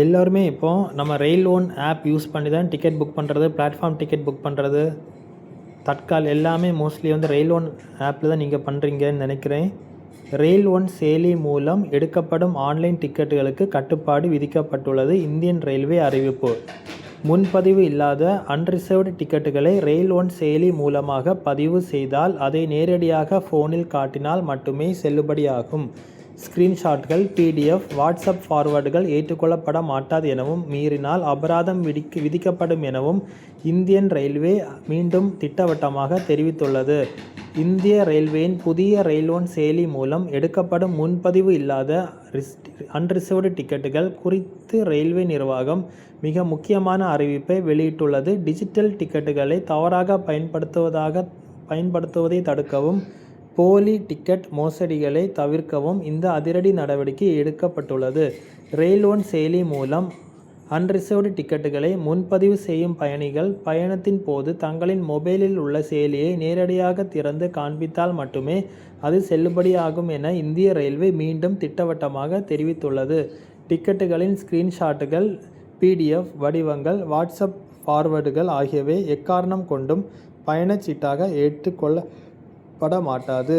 எல்லோருமே இப்போது நம்ம ரெயில் ஒன் ஆப் யூஸ் பண்ணி தான் டிக்கெட் புக் பண்ணுறது, பிளாட்ஃபார்ம் டிக்கெட் புக் பண்ணுறது, தட்கால் எல்லாமே மோஸ்ட்லி ரெயில் ஒன் ஆப்பில் தான் நீங்கள் பண்ணுறீங்கன்னு நினைக்கிறேன். ரெயில் ஒன் செயலி மூலம் எடுக்கப்படும் ஆன்லைன் டிக்கெட்டுகளுக்கு கட்டுப்பாடு விதிக்கப்பட்டுள்ளது. இந்தியன் ரயில்வே அறிவிப்பு. முன்பதிவு இல்லாத அன்ரிசர்வ்டு டிக்கெட்டுகளை ரெயில் ஒன் செயலி மூலமாக பதிவு செய்தால் அதை நேரடியாக ஃபோனில் காட்டினால் மட்டுமே செல்லுபடியாகும். ஸ்கிரீன்ஷாட்கள், பிடிஎஃப், வாட்ஸ்அப் ஃபார்வர்டுகள் ஏற்றுக்கொள்ளப்பட மாட்டாது எனவும், மீறினால் அபராதம் விதிக்கப்படும் எனவும் இந்தியன் ரயில்வே மீண்டும் திட்டவட்டமாக தெரிவித்துள்ளது. இந்திய ரயில்வேயின் புதிய ரெயில் ஒன் செயலி மூலம் எடுக்கப்படும் முன்பதிவு இல்லாத அன்ரிசர்வ்டு டிக்கெட்டுகள் குறித்து ரயில்வே நிர்வாகம் மிக முக்கியமான அறிவிப்பை வெளியிட்டுள்ளது. டிஜிட்டல் டிக்கெட்டுகளை தவறாக பயன்படுத்துவதை தடுக்கவும், போலி டிக்கெட் மோசடிகளை தவிர்க்கவும் இந்த அதிரடி நடவடிக்கை எடுக்கப்பட்டுள்ளது. ரெயில் ஒன் செயலி மூலம் அன்ரிசர்வ்டு டிக்கெட்டுகளை முன்பதிவு செய்யும் பயணிகள் பயணத்தின் போது தங்களின் மொபைலில் உள்ள செயலியை நேரடியாக திறந்து காண்பித்தால் மட்டுமே அது செல்லுபடியாகும் என இந்திய ரயில்வே மீண்டும் திட்டவட்டமாக தெரிவித்துள்ளது. டிக்கெட்டுகளின் ஸ்கிரீன்ஷாட்டுகள், பிடிஎஃப் வடிவங்கள், வாட்ஸ்அப் ஃபார்வர்டுகள் ஆகியவை எக்காரணம் கொண்டும் பயணச்சீட்டாக ஏற்றுக்கொள்ளப்பட மாட்டாது.